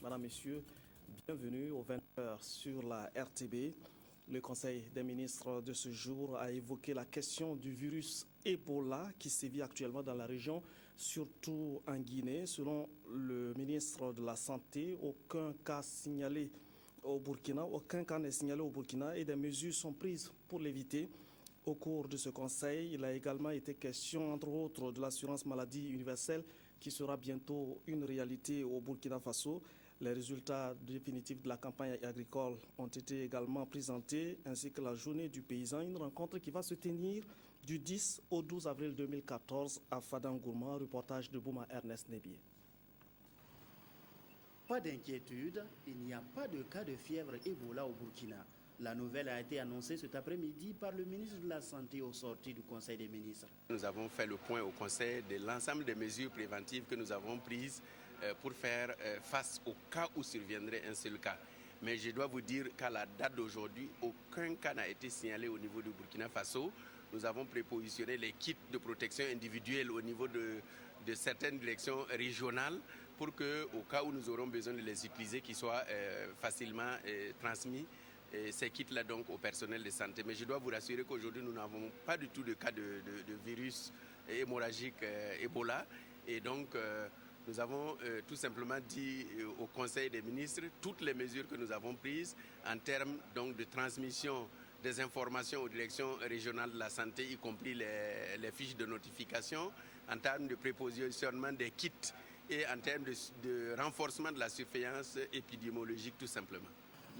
Madame, Messieurs, bienvenue aux 20h sur la RTB. Le Conseil des ministres de ce jour a évoqué la question du virus Ebola qui sévit actuellement dans la région, surtout en Guinée. Selon le ministre de la Santé, aucun cas n'est signalé au Burkina et des mesures sont prises pour l'éviter. Au cours de ce conseil, il a également été question, entre autres, de l'assurance maladie universelle qui sera bientôt une réalité au Burkina Faso. Les résultats définitifs de la campagne agricole ont été également présentés, ainsi que la journée du paysan, une rencontre qui va se tenir du 10 au 12 avril 2014 à Fadangourma, reportage de Bouma Ernest Nebier. Pas d'inquiétude, il n'y a pas de cas de fièvre Ebola au Burkina. La nouvelle a été annoncée cet après-midi par le ministre de la Santé au sorti du Conseil des ministres. Nous avons fait le point au Conseil de l'ensemble des mesures préventives que nous avons prises pour faire face au cas où surviendrait un seul cas. Mais je dois vous dire qu'à la date d'aujourd'hui, aucun cas n'a été signalé au niveau du Burkina Faso. Nous avons prépositionné les kits de protection individuelle au niveau de certaines directions régionales pour qu'au cas où nous aurons besoin de les utiliser, qu'ils soient facilement transmis. Ces kits-là donc au personnel de santé. Mais je dois vous rassurer qu'aujourd'hui, nous n'avons pas du tout de cas de virus hémorragique Ebola. Et donc, nous avons tout simplement dit au Conseil des ministres toutes les mesures que nous avons prises en termes donc, de transmission des informations aux directions régionales de la santé, y compris les fiches de notification, en termes de prépositionnement des kits et en termes de renforcement de la surveillance épidémiologique tout simplement.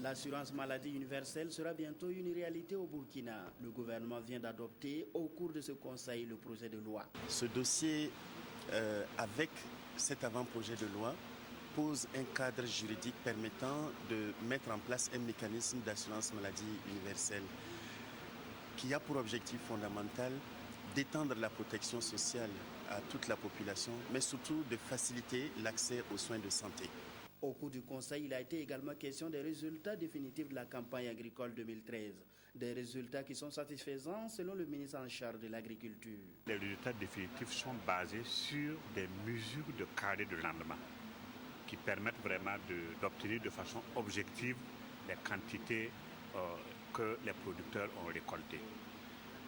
L'assurance maladie universelle sera bientôt une réalité au Burkina. Le gouvernement vient d'adopter au cours de ce conseil le projet de loi. Ce dossier, avec cet avant-projet de loi, pose un cadre juridique permettant de mettre en place un mécanisme d'assurance maladie universelle qui a pour objectif fondamental d'étendre la protection sociale à toute la population, mais surtout de faciliter l'accès aux soins de santé. Au cours du Conseil, il a été également question des résultats définitifs de la campagne agricole 2013. Des résultats qui sont satisfaisants selon le ministre en charge de l'Agriculture. Les résultats définitifs sont basés sur des mesures de carnet de rendement qui permettent vraiment d'obtenir de façon objective les quantités que les producteurs ont récoltées.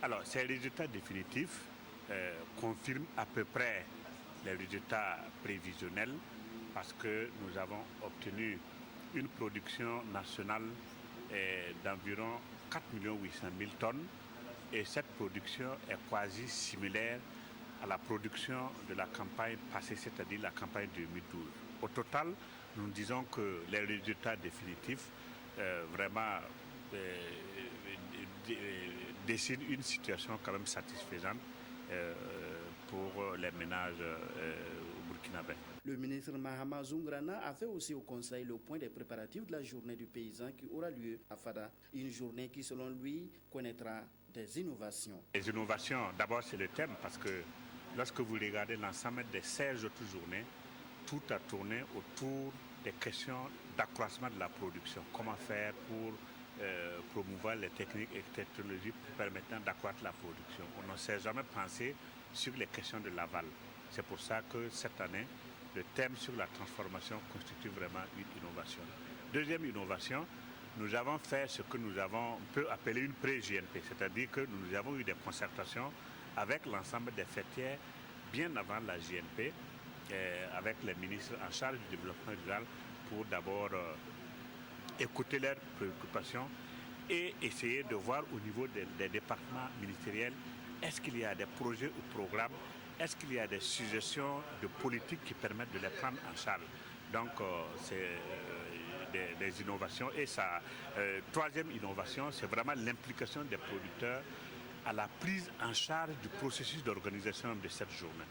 Alors, ces résultats définitifs confirment à peu près les résultats prévisionnels parce que nous avons obtenu une production nationale d'environ 4 800 000 tonnes et cette production est quasi similaire à la production de la campagne passée, c'est-à-dire la campagne 2012. Au total, nous disons que les résultats définitifs vraiment dessinent une situation quand même satisfaisante pour les ménages burkinabés. Le ministre Mahama Zoungrana a fait aussi au Conseil le point des préparatifs de la journée du paysan qui aura lieu à Fada. Une journée qui, selon lui, connaîtra des innovations. Les innovations, d'abord c'est le thème parce que lorsque vous regardez l'ensemble des 16 autres journées, tout a tourné autour des questions d'accroissement de la production. Comment faire pour promouvoir les techniques et technologies permettant d'accroître la production. On ne s'est jamais pensé sur les questions de l'aval. C'est pour ça que cette année, le thème sur la transformation constitue vraiment une innovation. Deuxième innovation, nous avons fait ce que on peut appeler une pré-JNP, c'est-à-dire que nous avons eu des concertations avec l'ensemble des fêtières bien avant la JNP, avec les ministres en charge du développement rural pour d'abord écouter leurs préoccupations et essayer de voir au niveau des départements ministériels, est-ce qu'il y a des projets ou programmes, est-ce qu'il y a des suggestions de politique qui permettent de les prendre en charge. Donc c'est des innovations. Et ça, troisième innovation, c'est vraiment l'implication des producteurs à la prise en charge du processus d'organisation de cette journée.